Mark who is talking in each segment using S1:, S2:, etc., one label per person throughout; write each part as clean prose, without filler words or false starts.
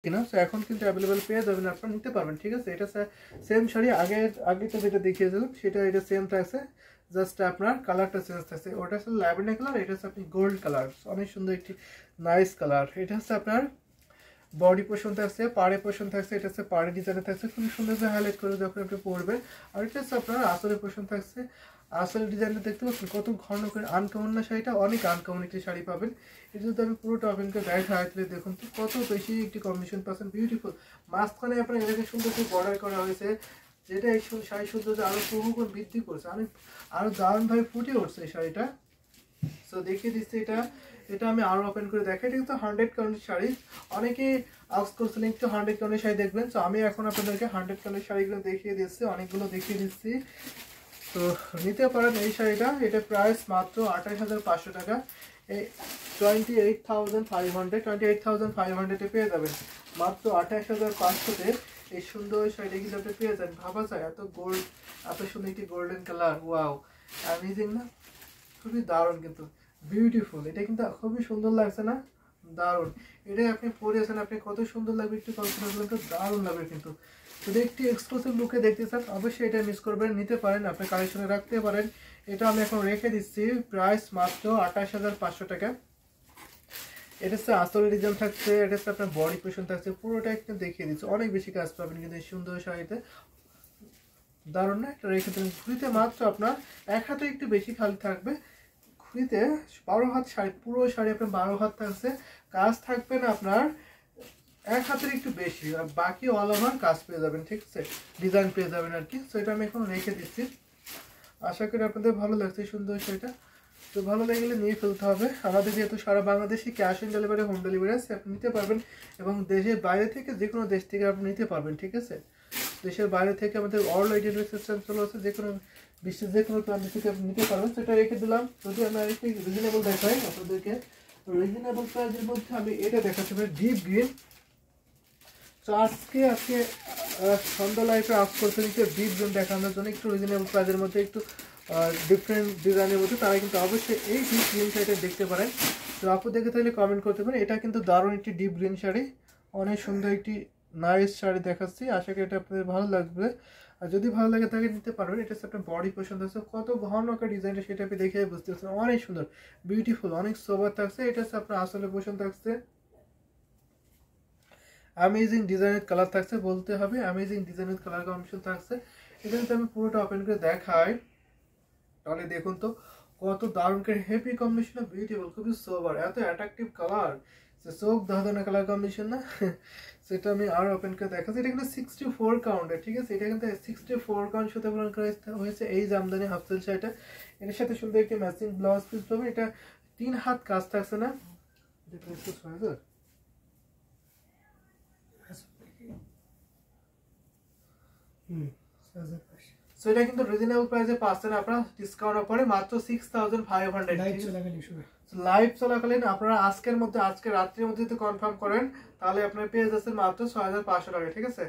S1: কিনা, সো এখন কিন্তু অ্যাভেলেবেল পেয়ে যাবেন, আপনারা নিতে পারবেন। ঠিক আছে, এটা সেম শাড়ি আগে তো যেটা দেখিয়েছিলাম সেটা এটা সেম থাকছে, জাস্ট আপনার কালারটা চেঞ্জ থাকছে। ওটা হচ্ছে ল্যাভেন্ডার কালার, এটা হচ্ছে আপনি গোল্ড কালার, অনেক সুন্দর একটি নাইস কালার। এটা হচ্ছে আপনার বডি পোর্শন থাকছে, পাড়ে পোর্শন থাকছে, এটা হচ্ছে পাড়ে ডিজাইনে থাকছে, খুব সুন্দর করে হাইলাইট করে যখন আপনি পরবেন। আর এটা হচ্ছে আপনার আসলের পোর্শন থাকছে, আসলের ডিজাইনটা দেখতে পাচ্ছেন কত ঘন করে আনকমন না শাড়িটা, অনেক আনকমন একটি শাড়ি পাবেন। এটা যদি আমি পুরোটা ওপেন করে দেখাই তাহলে দেখুন তো কত বেশি একটি কম্বিনেশন পাচ্ছেন, বিউটিফুল। মাঝখানে আপনার এটাকে সুন্দর করে বর্ডার করা হয়েছে, যেটা এই শাড়ি সৌন্দর্য আরো বহুগুণ বৃদ্ধি করছে, অনেক আরো দারুণভাবে ফুটে উঠছে এই শাড়িটা। সো দেখিয়ে দিচ্ছি এটা আমি আরো ওপেন করে দেখাই। এটা কিন্তু 100 কাউন্টের শাড়ি, অনেকে আস্ক করছিলেন একটু 100 কাউন্টের শাড়ি দেখবেন, তো আমি এখন আপনাদেরকে 100 কাউন্টের শাড়িগুলো দেখিয়ে দিচ্ছি, অনেকগুলো দেখিয়ে দিচ্ছি। তো নিতে পারেন এই শাড়িটা, এটা প্রাইস মাত্র 28,500 টাকা, এই 28,500 পেয়ে যাবেন মাত্র 28,500-তে। এই সুন্দর শাড়িটা কিন্তু আপনি পেয়ে যাবেন, ভাবা যায় এত গোল্ড, এত সুন্দর একটি গোল্ডেন কালার, ওয়াও অ্যামেজিং না, খুবই দারুণ কিন্তু বিউটিফুল। এটা কিন্তু খুবই সুন্দর লাগছে না, দারুণ। এটাই আপনি পরেছেন, আপনি কত সুন্দর লাগবে একটু কল্পনা করলে, তো দারুণ লাগবে কিন্তু। যদি একটি এক্সক্লুসিভ লুকে দেখতে চান অবশ্যই এটা মিস করবেন, নিতে পারেন, আপনি কালেকশনে রাখতে পারেন। এটা আমি এখন রেখে দিচ্ছি, প্রাইস মাত্র 28,500 টাকা। এটা হচ্ছে আসলের ডিজাইন থাকছে, এটা হচ্ছে আপনার বডি পোর্শন থাকছে, পুরোটা একটু দেখিয়ে দিচ্ছে, অনেক বেশি কাজ পাবেন কিন্তু এই সুন্দর শাড়িতে, দারুণ না। এটা রেখে দিন ঘুরিতে মাত্র আপনার এক হাতে একটু বেশি খালি থাকবে, ঘুরিতে 12 হাত শাড়ি, পুরো শাড়ি আপনার 12 হাত থাকছে, কাজ থাকবে না আপনার এক হাতের একটু বেশি, আর বাকি অল ওভার কাজ পেয়ে যাবেন। ঠিক আছে, ডিজাইন পেয়ে যাবেন আর কি। সো এটা আমি এখন রেখে দিচ্ছি, আশা করি আপনাদের ভালো লাগছে সুন্দর শাড়িটা। তো ভালো লাগলে নিয়ে ফেলতে হবে। আমাদের যেহেতু সারা বাংলাদেশে cash on delivery, home delivery আছে, আপনি নিতে পারবেন, এবং দেশের বাইরে থেকে যে কোনো দেশ থেকে আপনি নিতে পারবেন। ঠিক আছে, দেশের বাইরে থেকে আমাদের অল ডেলিভারি সিস্টেম চলে আছে, যে কোনো বিশ্বের যে কোনো প্রান্ত থেকে আপনি নিতে পারবেন। সেটা রেখে দিলাম। যদি আমরা একটু রিজনেবল দেখাই আপনাদেরকে, রিজনেবল প্রাইসের মধ্যে আমি এটা দেখাচ্ছি ডিপ গ্রিন। তো আজকে সন্ধ্যা লাইফে আপ করতে নিচ্ছে ডিপ গ্রিন দেখানোর জন্য, একটু রিজনেবল প্রাইসের মধ্যে, একটু ডিফারেন্ট ডিজাইনের মধ্যে, তারা কিন্তু অবশ্যই এই ডিপ গ্রিন শাড়িটা দেখতে পারেন। তো আপু দেখে তাহলে কমেন্ট করতে পারেন। এটা কিন্তু দারুণ একটি ডিপ গ্রিন শাড়ি, অনেক সুন্দর একটি নাইস শাড়ি দেখাচ্ছি, আশা করি এটা আপনাদের ভালো লাগবে। আর যদি ভালো লাগে তাহলে নিতে পারবেন। এটা হচ্ছে আপনার বডি পছন্দ আছে, কত ঘন একটা ডিজাইনটা সেটা আপনি দেখে বুঝতে পারছেন, অনেক সুন্দর বিউটিফুল, অনেক সোবার থাকছে। এটা হচ্ছে আপনার আসলে পছন্দ থাকছে, অ্যামেজিং ডিজাইনের কালার থাকছে, বলতে হবে অ্যামেজিং ডিজাইনের কালার কম্বিনেশন থাকছে। এটা যদি আমি পুরোটা ওপেন করে দেখাই তাহলে দেখুন তো কত দারুণ করে হেভি কম্বিনেশন, বিউটিফুল, খুবই সোবার, এত অ্যাট্রাকটিভ কালার, চোখ ধাঁধানো কালার কম্বিনেশন না। সেটা আমি আর ওপেন করে দেখাচ্ছি। এটা কিন্তু 64 কাউন্টের, ঠিক আছে, এটা কিন্তু 64 কাউন্ট সাথে প্রদান করা হয়েছে এই জামদানি হাফসেল শাড়িটা। এর সাথে সুন্দর একটি ম্যাচিং ব্লাউজ পিস পাবেন। এটা 3 হাত কাজ থাকছে না, সো এটা কিন্তু রিজনেবল প্রাইসে পাচ্ছেন আপনারা, ডিসকাউন্ট পরে মাত্র 6500। লাইভ চলাকালীন আপনারা আজকের মধ্যে, আজকে রাত্রির মধ্যে যদি কনফার্ম করেন তাহলে আপনার পেয়ে যাচ্ছেন মাত্র 6500 টাকা। ঠিক আছে,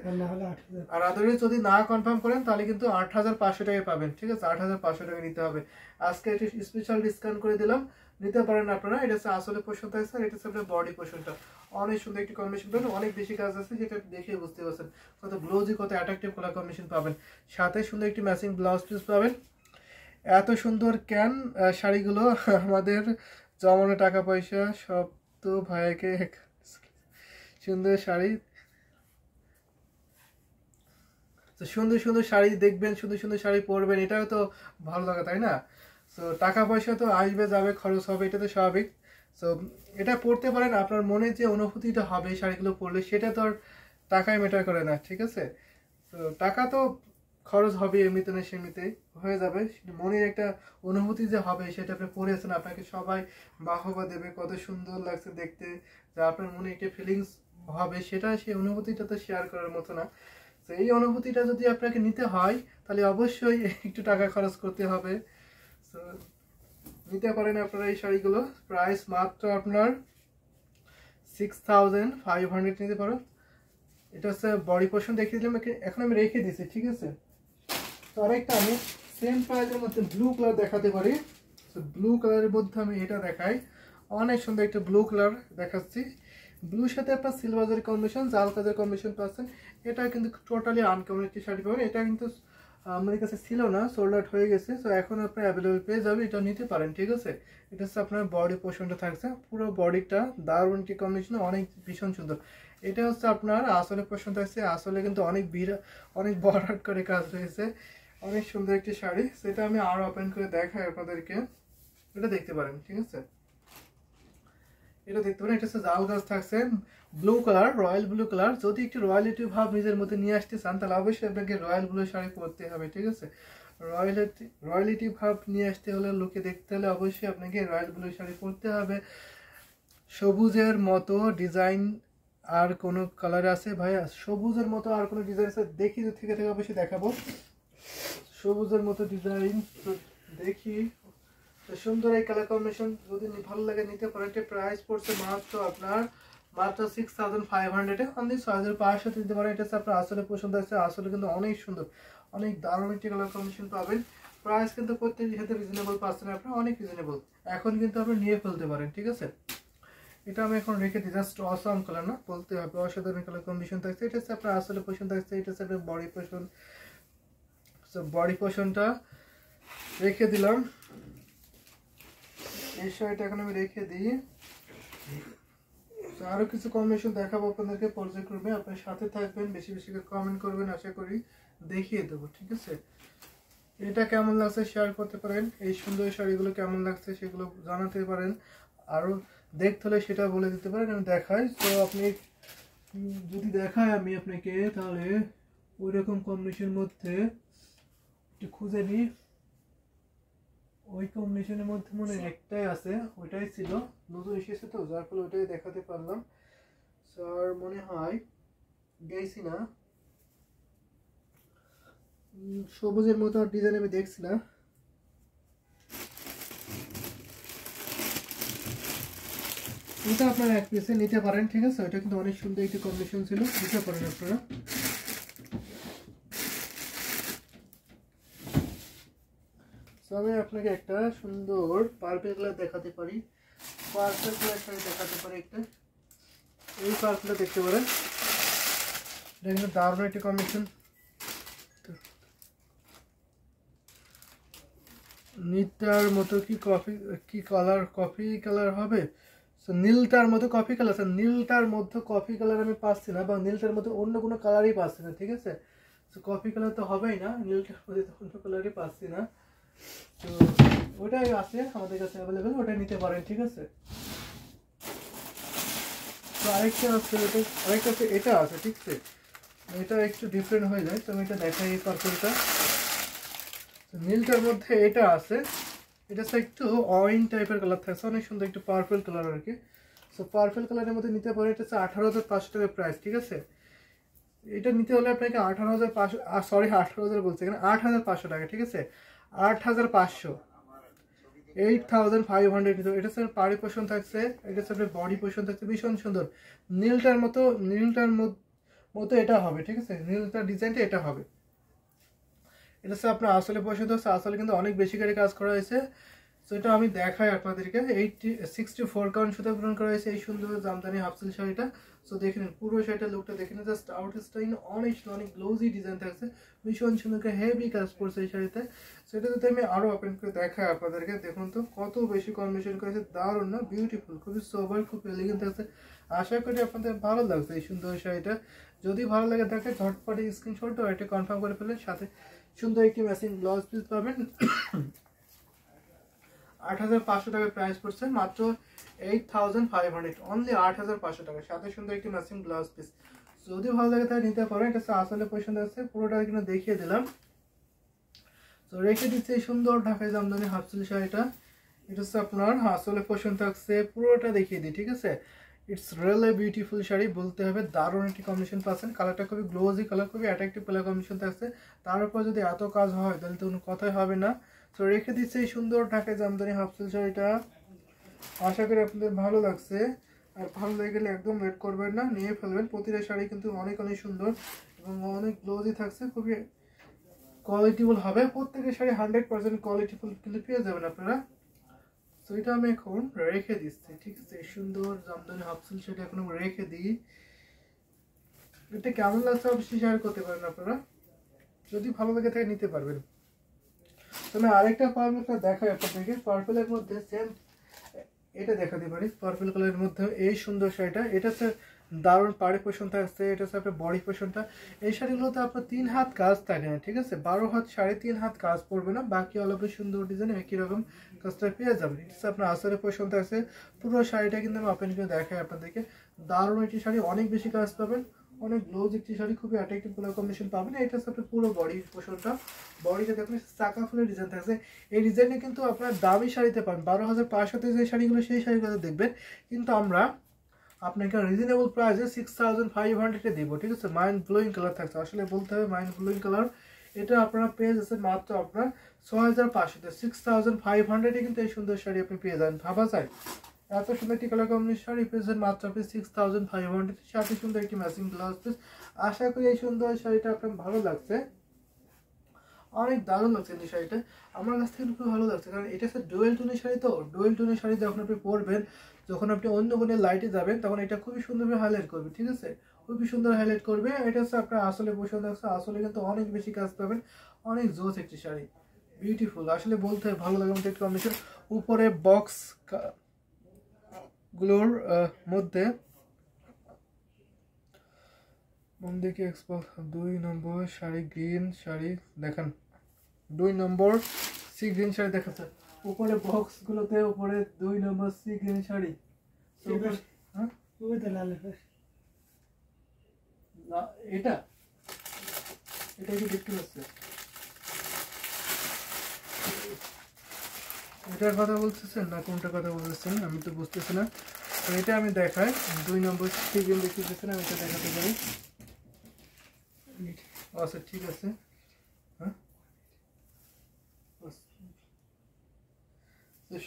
S1: আর আদারওয়াইজ যদি না কনফার্ম করেন তাহলে কিন্তু 8500 টাকায় পাবেন। ঠিক আছে, 8500 টাকা নিতে হবে। আজকে একটু স্পেশাল ডিসকাউন্ট করে দিলাম, নিতে পারেন আপনারা। এটা হচ্ছে আসলে পোর্শন থাকছে, আর এটা হচ্ছে আপনার বডি পোর্শনটা, অনেক সুন্দর একটি কম্বিনেশন পাবেন, অনেক বেশি কাজ আছে, সেটা দেখে বুঝতে পারছেন কত গ্লোজি, কত অ্যাট্রাকটিভ কালার কম্বিনেশন পাবেন, সাথে সুন্দর একটি ম্যাচিং ব্লাউজ পিস পাবেন। এত সুন্দর ক্যান শাড়িগুলো আমাদের জমানো টাকা পয়সা সব তো ভাইয়াকে, সুন্দর শাড়ি, তো সুন্দর সুন্দর শাড়ি দেখবেন, সুন্দর সুন্দর শাড়ি পরবেন, এটাও তো ভালো লাগা, তাই না? সো টাকা পয়সা তো আসবে যাবে, খরচ হবে, এটা তো স্বাভাবিক। সো এটা পড়তে পারেন, আপনার মনে যে অনুভূতিটা হবে শাড়িগুলো পরলে সেটা তো আর টাকায় ম্যাটার করে না। ঠিক আছে, তো টাকা তো খরচ হবে এমনিতে না সেমনিতেই হয়ে যাবে, মনের একটা অনুভূতি যে হবে সেটা আপনি পড়েছেন, আপনাকে সবাই বাহবা দেবে, কত সুন্দর লাগছে দেখতে, যা আপনার মনে একটা ফিলিংস হবে, সেটা সেই অনুভূতিটা তো শেয়ার করার মতো না। তো এই অনুভূতিটা যদি আপনাকে নিতে হয় তাহলে অবশ্যই একটু টাকা খরচ করতে হবে। তো নিতে পারেন আপনারা এই শাড়িগুলো, প্রাইস মাত্র আপনার 6500 নিতে পারো। এটা হচ্ছে বডি পোর্শন দেখিয়ে দিলাম, এখন আমি রেখে দিচ্ছি। ঠিক আছে, তো আরেকটা আমি সেম প্রাইসের মধ্যে ব্লু কালার দেখাতে পারি। তো ব্লু কালারের মধ্যে আমি এটা দেখাই, অনেক সুন্দর একটা ব্লু কালার দেখাচ্ছি, ব্লুর সাথে আপনার সিলভারের কম্বিনেশন, জাল কাজের কম্বিনেশন পাচ্ছেন। এটা কিন্তু টোটালি আনকমন একটি শাড়ি পাবেন। এটা কিন্তু আমাদের কাছে ছিল না, সোল্ড আউট হয়ে গেছে। সো এখন আপনার অ্যাভেলেবল পেয়ে যাবে, এটা নিতে পারেন, ঠিক আছে। এটা হচ্ছে আপনার বডি পোর্শনটা থাকছে, পুরো বডিটা দারুণ একটি কম্বিনেশন, অনেক ভীষণ সুন্দর। এটা হচ্ছে আপনার আসলে পোর্শন থাকছে, আসলে কিন্তু অনেক বড় করে কাজ রয়েছে, অনেক সুন্দর একটি শাড়ি। সেটা আমি আরো ওপেন করে দেখাই আপনাদেরকে, এটা দেখতে পারেন, ঠিক আছে। এটা দেখতে পারেন, এটা হচ্ছে জাল গাছ থাকছে, blue colour, royal blue colour. যদি একটু রয়্যালিটি ভাব নিজের মধ্যে নিয়ে আসতে চান তাহলে অবশ্যই আপনাকে রয়্যাল ব্লু শাড়ি পরতে হবে, ঠিক আছে। রয়্যালিটি ভাব নিয়ে আসতে হলে, লোকে দেখতে হলে অবশ্যই আপনাকে রয়্যাল ব্লু শাড়ি পরতে হবে। সবুজের মতো ডিজাইন আর কোনো কালার আছে ভাইয়া? সবুজের মতো আর কোনো ডিজাইন আছে দেখি, থেকে থেকে অবশ্যই দেখাবো। সবুজের মতো ডিজাইন দেখি, সুন্দর এই কালার কম্বিনেশন যদি ভালো লাগে নিতে পারেন। এর প্রাইস পড়ছে মাত্র 6500 এ, অনলি 6500 দিতে পারেন। এটা আপনার আসলে পছন্দ আছে, আসলে কিন্তু অনেক সুন্দর, অনেক দারুণ একটি কালার কম্বিনেশন পাবেন। প্রাইস কিন্তু প্রত্যেক ক্ষেত্রে রিজনেবল পাচ্ছেন আপনারা, অনেক রিজনেবল। এখন কিন্তু আপনি নিয়ে ফেলতে পারেন, ঠিক আছে। এটা আমি এখন রেখে দিই, জাস্ট অসাম কালার না বলতে হবে, অসাধারণ কালার কম্বিনেশন থাকছে। এটা হচ্ছে আপনার আসলে পছন্দ থাকছে, এটা হচ্ছে আপনার বডি পোর্শন। বডি পোর্শনটা রেখে দিলাম, এই শাড়িটা এখন আমি রেখে দিই। আরো কিছু কম্বিনেশন দেখাবো আপনাদেরকে পর্যায়ক্রমে, আপনার সাথে থাকবেন, বেশি বেশি করে কমেন্ট করবেন, আশা করি দেখিয়ে দেবো, ঠিক আছে। এটা কেমন লাগছে শেয়ার করতে পারেন, এই সুন্দর শাড়িগুলো কেমন লাগছে সেগুলো জানাতে পারেন, আরো দেখতে হলে সেটা বলে দিতে পারেন, আমি দেখাই। তো আপনি যদি দেখাই আমি আপনাকে, তাহলে ওই রকম কম্বিনেশনের মধ্যে একটু খুঁজে নিই। ওই কম্বিনেশনের মধ্যে মনে হয় একটাই আছে, ওইটাই ছিল, নতুন এসেছে তো যার ফলে ওইটাই দেখাতে পারলাম। স্যার মনে হয় গেছি না, সবুজের মতো ডিজাইন আমি দেখছি না। এটা আপনারা এক পিসে নিতে পারেন, ঠিক আছে। ওইটা কিন্তু অনেক সুন্দর একটি কম্বিনেশন ছিল, নিতে পারেন আপনারা। আমি আপনাকে একটা সুন্দর পার্পল কালার দেখাতে পারি, পার্পল কালার শাড়ি দেখাতে পারি একটা। এই পার্পলটা দেখতে পারেন, এটা কিন্তু দারুণ একটি কম্বিনেশন। নীলটার মতো কি কালার, কফি কালার হবে। নীলটার মতো কফি কালার, নীলটার মধ্যে কফি কালার আমি পাচ্ছি না, বা নীলটার মধ্যে অন্য কোনো কালারই পাচ্ছি না, ঠিক আছে। তো কফি কালার তো হবেই না, নীলটার মধ্যে অন্য কালারই পাচ্ছি না। তো ওটাই আছে আমাদের কাছে অ্যাভেলেবেল, ওটাই নিতে পারেন, ঠিক আছে। তো আরেকটা আছে, এটা আছে, ঠিক আছে। এটা একটু ডিফারেন্ট হয়ে যায়, তো আমি এটা দেখাই। এই পার্পলটা, নীলটার মধ্যে এটা আছে, এটা হচ্ছে একটু অরেঞ্জ টাইপের কালার থাকছে, অনেক সুন্দর একটু পার্পল কালার আর কি। সো পার্পল কালারের মধ্যে নিতে পারেন। এটা হচ্ছে 18,500 টাকা প্রাইস, ঠিক আছে। এটা নিতে হলে আপনাকে 18,500, সরি 18,000 বলছে এখানে, 8,500 টাকা, ঠিক আছে। 8,500, 8,500 নিতে। এটা হচ্ছে পাড়ি পোষণ থাকছে, এটা হচ্ছে আপনার বডি পোষণ থাকছে, ভীষণ সুন্দর। নীলটার মতো এটা হবে, ঠিক আছে। নীলটার ডিজাইনটা এটা হবে। এটা হচ্ছে আপনার আসলে পছন্দ হচ্ছে, আসলে কিন্তু অনেক বেশি করে কাজ করা হয়েছে। তো এটা আমি দেখাই আপনাদেরকে, 64 কাউন্ট সুতা পূরণ করা হয়েছে এই সুন্দর জামদানি হাফসিল শাড়িটা। সো দেখে নিন পুরো শাড়িটার লুকটা, দেখে নিন, জাস্ট আউটস্টাইন, অনেক গ্লোজি ডিজাইন থাকছে, ভীষণ সুন্দর করে হেভি কাজ করছে এই শাড়িতে। সেটা যদি আমি আরো ওপেন করে দেখাই আপনাদেরকে, দেখুন তো কত বেশি কম্বিনেশন করেছে, দারুণ না, বিউটিফুল, খুবই সোবার, খুব এলিগেন্ট থাকছে। আশা করি আপনাদের ভালো লাগছে এই সুন্দর শাড়িটা। যদি ভালো লাগে থাকে ঝটপটে স্ক্রিনশট ও এটা কনফার্ম করে ফেলেন, সাথে সুন্দর একটি ম্যাচিং ব্লাউজ পিস পাবেন। 8,500 টাকা প্রাইস পড়ছে, মাত্র 8,500, অনলি 8,500 টাকা, সাথে সুন্দর একটি ম্যাচিং ব্লাউজ পিস। যদি ভালো লাগে তাহলে নিতে পারেন। এটা আসলে পছন্দ আছে, পুরোটা কিন্তু দেখিয়ে দিলাম। তো রেখে দিচ্ছি এই সুন্দর ঢাকাই জামদানি হাফসিল শাড়িটা। এটা হচ্ছে আপনার আসলে পছন্দ থাকছে, পুরোটা দেখিয়ে দিই, ঠিক আছে। ইটস রিয়েলি বিউটিফুল শাড়ি বলতে হবে, দারুণ একটি কম্বিনেশন পাচ্ছেন। কালারটা খুবই গ্লোজি কালার, খুবই অ্যাট্রাকটিভ কালার কম্বিনেশন থাকছে। তার উপর যদি এত কাজ হয় তাহলে তো কোনো কথাই হবে না। তো রেখে দিচ্ছে এই সুন্দর ঢাকাই জামদানি হাফসিল শাড়িটা। আশা করি আপনাদের ভালো লাগছে, আর ভালো লেগে গেলে একদম ওয়েট করবেন না, নিয়ে ফেলবেন। প্রতিটা শাড়ি কিন্তু অনেক সুন্দর এবং অনেক গ্লোজি থাকছে, খুবই কোয়ালিটিফুল হবে। প্রত্যেকের শাড়ি 100% কোয়ালিটিফুল কিন্তু পেয়ে যাবেন আপনারা। তো এটা আমি এখন রেখে দিচ্ছি, ঠিক আছে। সুন্দর জামদানি হাফ সিল্ক শাড়ি এখন আমি রেখে দিই। এটা কেমন লাগছে অবশ্যই শেয়ার করতে পারেন আপনারা, যদি ভালো লাগে তাকে নিতে পারবেন। তো আমি আরেকটা পার্পল দেখাই আপনাদেরকে, পার্পলের মধ্যে সেম এটা দেখাতে পারি। পার্পল কালারের মধ্যে এই সুন্দর শাড়িটা, এটা হচ্ছে দারুণ পাড়ি পোষণ থাকছে, এটা হচ্ছে আপনার বডি পোষণটা। এই শাড়িগুলোতে আপনার 3 হাত কাজ থাকে না, ঠিক আছে। 12 হাত শাড়ি 3 হাত কাজ পড়বে না, বাকি অলপ সুন্দর ডিজাইন একই রকম কাজটা পেয়ে যাবেন। এটা হচ্ছে আপনার আসলে পোষণ থাকছে। পুরো শাড়িটা কিন্তু আমি ওপেন করে দেখাই আপনাদেরকে। দারুণ একটি শাড়ি, অনেক বেশি কাজ পাবেন, অনেক গ্লোজ একটি শাড়ি, খুবই অ্যাট্রাকটিভ কালার কম্বিনেশন পাবেন। এটা হচ্ছে আপনার পুরো বডি পোষণটা। বডিতে দেখুন চাকা ফুলের ডিজাইন থাকছে। এই ডিজাইনে কিন্তু আপনার দামি শাড়িতে পান 12,500 যে শাড়িগুলো, সেই শাড়িগুলো দেখবেন। কিন্তু আমরা আপনাকে রিজনেবল প্রাইসে 6,500 দিব, ঠিক আছে। মাইন্ড ব্লোয়িং কালার থাকছে, আসলে বলতে হবে মাইন্ড ব্লোয়িং কালার। এটা আপনারা পেয়ে যাচ্ছেন মাত্র আপনার 6,500, 6,500 কিন্তু এই সুন্দর শাড়ি আপনি পেয়ে যাবেন। ভাবা যায় এত সুন্দর একটি কালার কম্বিনেশন শাড়ি পেয়েছেন মাত্র আপনি 6,500, সাথে সুন্দর একটি ম্যাচিং ব্লাউজ পিস। আশা করি এই সুন্দর শাড়িটা আপনার ভালো লাগছে, অনেক দারুণ লাগছে এই শাড়িটা। আমার কাছ থেকে খুব ভালো লাগছে, কারণ এটা হচ্ছে ডুয়েল টোনের শাড়ি। তো ডুয়েল টোনের শাড়ি যখন আপনি পরবেন, যখন আপনি অন্য কোনো লাইটে যাবেন, তখন এটা খুবই সুন্দরভাবে হাইলাইট করবে, ঠিক আছে। খুবই সুন্দর হাইলাইট করবে। এটা হচ্ছে আপনার আসলে পছন্দ আছে, আসলে কিন্তু অনেক বেশি কাজ পাবেন, অনেক জোস একটি শাড়ি, বিউটিফুল। আসলে বলতে ভালো লাগে মতো একটু কম্বিনেশন। উপরে বক্স গুলোর মধ্যে দেখি 2 নম্বর শাড়ি, গ্রিন শাড়ি দেখান, 2 নম্বর সি গ্রিন শাড়ি দেখাচ্ছে উপরে বক্স গুলোতে। উপরে 2 নম্বর সি গ্রিন শাড়ি। হ্যাঁ এটা এটা কি দেখতে পাচ্ছে, এটার কথা বলতেছেন না কোনটা কথা বলতেছেন আমি তো বুঝতেছি না। তো এটা আমি দেখাই, 2 নম্বর সি গ্রিন দেখতে পাচ্ছেন, আমি এটা দেখাতে পারি। আচ্ছা ঠিক আছে, হ্যাঁ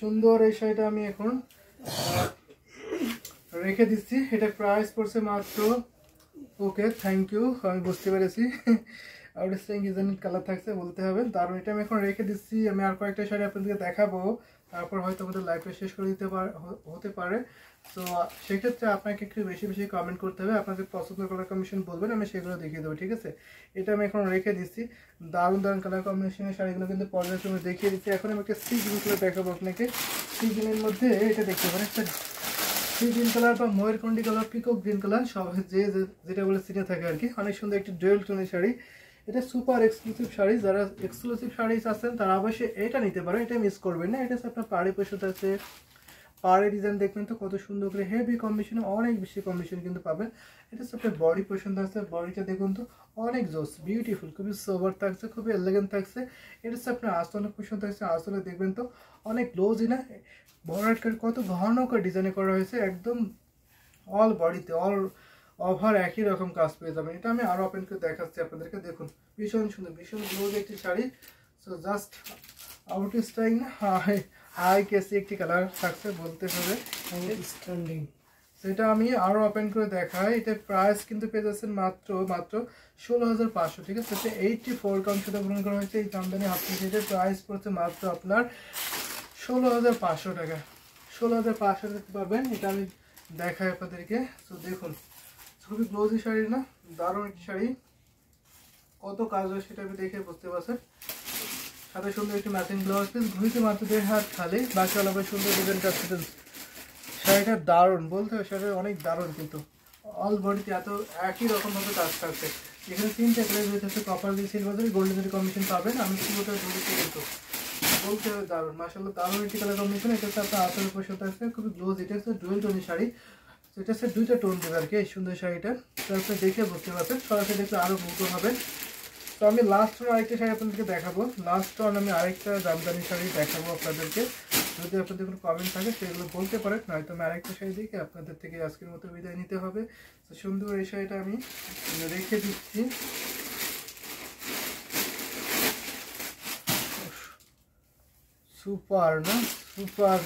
S1: সুন্দর এই শাড়িটা আমি এখন রেখে দিচ্ছি। এটা প্রাইস পড়ছে মাত্র, ওকে থ্যাংক ইউ, আমি বুঝতে পেরেছি। আউটস্ট্যান্ডিং ডিজাইন কালার থাকছে বলতে হবে, দারুণ। এটা আমি এখন রেখে দিচ্ছি। আমি আর কয়েকটা শাড়ি আপনাদেরকে দেখাবো, তারপর হয়তো আমাদের লাইফটা শেষ করে দিতে হতে পারে। তো সেক্ষেত্রে আপনাকে একটু বেশি বেশি কমেন্ট করতে হবে, আপনাদের পছন্দের কালার কম্বিনেশন বলবেন, আমি সেগুলো দেখিয়ে দেবো, ঠিক আছে। এটা আমি এখন রেখে দিচ্ছি। দারুণ দারুণ কালার কম্বিনেশনের শাড়িগুলো কিন্তু পর্যায়ক্রমে দেখিয়ে দিচ্ছি। এখন আমি একটা সি গ্রিন কালার দেখাবো আপনাকে। সি গ্রিনের মধ্যে এটা দেখতে পারেন, একটা সি গ্রিন কালার বা ময়ূরকন্ডি কালার, পিকক গ্রিন কালার, সব যেটা বলে সিনে থাকে আর কি। অনেক সুন্দর একটি ডুয়েল টোনের শাড়ি। এটা সুপার এক্সক্লুসিভ শাড়ি, যারা এক্সক্লুসিভ শাড়ি আছেন তারা অবশ্যই এটা নিতে পারেন, এটা মিস করবেন না। এটা হচ্ছে আপনার পাড়ে পোষাতে আছে, পাড়ে ডিজাইন দেখবেন তো কত সুন্দর করে, হেভি কম্বিনেশনে অনেক বেশি কম্বিনেশন কিন্তু পাবেন। এটা হচ্ছে আপনার বডি পোষণ থাকছে, বডিটা দেখুন তো অনেক জোস, বিউটিফুল, খুবই সোবার থাকছে, খুবই এলিগেন্ট থাকছে। এটা হচ্ছে আপনার আসলে পোষণ থাকছে, আসলে দেখবেন তো অনেক ক্লোজই না, বর্ডার কত ঘন করে ডিজাইন করা হয়েছে, একদম অল বডিতে অল ওভার একই রকম কাজ পেয়ে যাবেন। এটা আমি আরো ওপেন করে দেখাচ্ছি আপনাদেরকে, দেখুন ভীষণ সুন্দর, ভীষণ গ্লোজ একটি শাড়ি। সো জাস্ট আউটস্ট্যান্ডিং হাই কেসি একটি কালার থাকছে বলতে হবে, আউটস্ট্যান্ডিং। সেটা আমি আরো ওপেন করে দেখাই। এটা প্রাইস কিন্তু পেয়ে যাচ্ছেন মাত্র 16,500, ঠিক আছে। 84 কাউন্ট সেটা গ্রহণ করা হয়েছে। এই জামদানি হাফ সিটের প্রাইস পড়ছে মাত্র আপনার 16,500 টাকা। 16,500 টাকা পাবেন। এটা আমি দেখাই আপনাদেরকে। তো দেখুন খুবই গ্লোজি শাড়ি না, দারুণ একটি শাড়ি, কত কাজ হয় সেটা আমি দেখে বুঝতে পারছেন। সাথে সুন্দর একটি ম্যাচিং ব্লাউজ পিস, ঘুরিতে মাত্র 1.5 হাত খালি, বাকি আলাদা সুন্দর ডিজাইন কাজ। শাড়িটা দারুণ বলতে হবে, শাড়িটা অনেক দারুণ, কিন্তু অল বডিতে এত একই রকম ভাবে কাজ থাকছে। এখানে 3টা কালার রয়েছে, কপার দিয়ে সিলভার গোল্ডেন কম্বিনেশন পাবেন। আমি পুরোটা ধরেছি কিন্তু বলতে হবে দারুণ, মাশাআল্লাহ দারুণ একটি কালার কম্বিনেশন। এটা হচ্ছে আপনার আসলে পোশাক আছে, খুবই গ্লোজ। এটা হচ্ছে ডুয়েল টোনের শাড়ি, এটা হচ্ছে 2টা টোন দেবে আর কি এই সুন্দর শাড়িটা। তারপরে দেখে বুঝতে পারছেন, সরাসরি দেখলে আরো মুগ্ধ হবে। তো আমি লাস্ট আরেকটা শাড়ি আপনাদেরকে দেখাবো, লাস্ট আমি আরেকটা জামদানি শাড়ি দেখাবো আপনাদেরকে। যদি আপনাদের কোনো কমেন্ট থাকে সেগুলো বলতে পারেন, নয়তো আমি আরেকটা শাড়ি দেখে আপনাদের থেকে আজকের মতো বিদায় নিতে হবে। তো সুন্দর এই শাড়িটা আমি রেখে দিচ্ছি। সুপার না, সুপার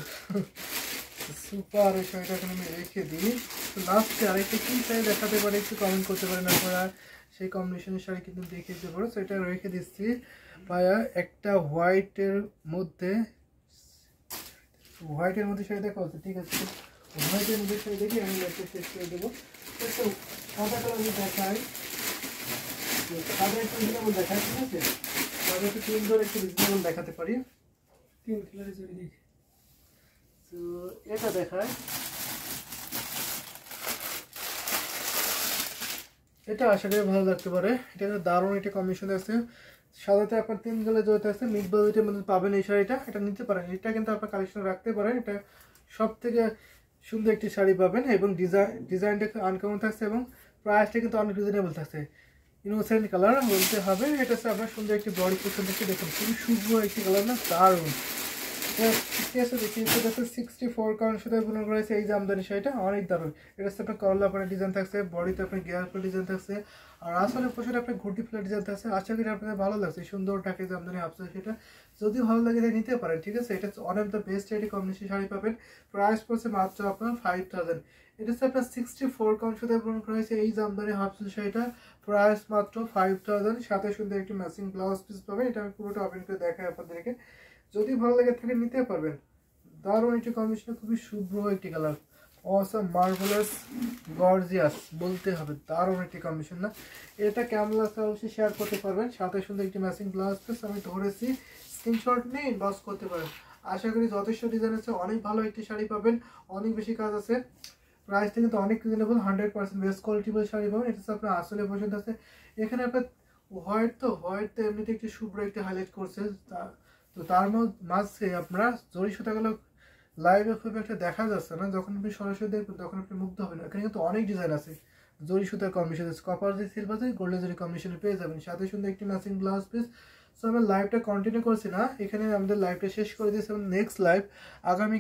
S1: সুপার এই শাড়িটা এখন আমি রেখে দিই। তো লাস্টে আরেকটা কি শাড়ি দেখাতে পারে একটু কমেন্ট করতে পারেন আপনারা, সেই কম্বিনেশনের শাড়ি কিন্তু দেখিয়ে দিতে পারো। তো এটা রেখে দিচ্ছি ভাইয়া। একটা হোয়াইটের মধ্যে হোয়াইটের মধ্যে শাড়ি দেখা হচ্ছে, ঠিক আছে হোয়াইটের মধ্যে শাড়ি দেখি আমি লাইভটা শেষ করে দেবো। একটু সাদা কালার আমি দেখাই, সাদা একটু রিজনেবল দেখাই, ঠিক আছে সাদা একটু সুন্দর একটু রিজনেবল দেখাতে পারি। 3 কালারের জড়ি দেখি, তো এটা দেখায়, এটা আশা করি ভালো লাগতে পারে। এটা দারুণ একটা কম্বিনেশন আছে, সাদাতে আপনার 3 কালার জড়িত আছে, মিড বাজেটের মধ্যে পাবেন এই শাড়িটা, এটা নিতে পারেন, এটা কিন্তু আপনার কালেকশন রাখতে পারেন। এটা সব থেকে সুন্দর একটি শাড়ি পাবেন এবং ডিজাইনটা আনকমন থাকছে এবং প্রাইসটা কিন্তু অনেক রিজনেবল থাকছে। ইনোসেন্ট কালার বলতে হবে, এটা হচ্ছে আপনার সুন্দর একটি বডি পোর্শন থেকে দেখুন, খুবই শুভ একটি কালার না, দারুণ। ঠিক আছে দেখি, এটা হচ্ছে 64 কারণ সাথে পূরণ করা হয়েছে এই জামদানি শাড়িটা, অনেক দারুণ। এটা হচ্ছে আপনার করলা পরে ডিজাইন থাকছে, বডিতে আপনার গিয়ার ফুল ডিজাইন থাকছে, আর আসলে পোশাকে আপনার ঘুরটি ফুলের ডিজাইন থাকছে। আশা করি আপনাদের ভালো লাগছে সুন্দর টাকে জামদানি হাফসা সেটা, যদি ভালো লাগে তাহলে নিতে পারেন, ঠিক আছে। এটা অন অফ দ্য বেস্ট একটি কম্বিনেশন শাড়ি পাবেন, প্রাইস পড়ছে মাত্র আপনার 5000। এটা হচ্ছে আপনার 64 কাউন্ট সাথে পূরণ করা হয়েছে এই জামদানি হাফসা শাড়িটা, প্রাইস মাত্র 5000, সাথে সুন্দর একটি ম্যাচিং ব্লাউজ পিস পাবেন। এটা আমি পুরোটা ওপেন করে দেখাই আপনাদেরকে, যদি ভালো লাগে থাকে নিতে পারবেন। দারুণ একটি কম্বিনেশন, খুবই শুভ্র একটি কালার, অসম মার্ভেলাস গর্জিয়াস বলতে হবে, দারুণ একটি কম্বিনেশন না। এটা কেমন লাগছে অবশ্যই শেয়ার করতে পারবেন, সাথে সুন্দর একটি ম্যাচিং ব্লাউজ পিস আমি ধরেছি, স্ক্রিনশট নিয়ে ইনবক্স করতে পারেন। আশা করি যথেষ্ট ডিজাইন আছে, অনেক ভালো একটি শাড়ি পাবেন, অনেক বেশি কাজ আছে, প্রাইসটা কিন্তু অনেক রিজনেবল, 100% বেস্ট কোয়ালিটিবল শাড়ি পাবেন। এটা আপনার আসলে পছন্দ আছে। এখানে আপনার হোয়াইট তো এমনিতে একটি শুভ্র একটি হাইলাইট করছে, তো তার মাঝে আপনারা জরি সুতাগুলো লাইভে খুব একটা দেখা যাচ্ছে না, যখন আপনি সরাসরি দেখবেন তখন আপনি মুগ্ধ হবেন। এখানে কিন্তু অনেক ডিজাইন আছে, জরি সুতার কম্বিনেশন আছে, কপার দিয়ে সিলভার দিয়ে গোল্ডেন জরি কম্বিনেশনে পেয়ে যাবেন, সাথে সুন্দর একটি ম্যাচিং ব্লাউজ পিস। সো আমরা লাইভটা কন্টিনিউ করছি না, এখানে আমাদের লাইভটা শেষ করে দিয়েছি এবং নেক্সট লাইভ আগামী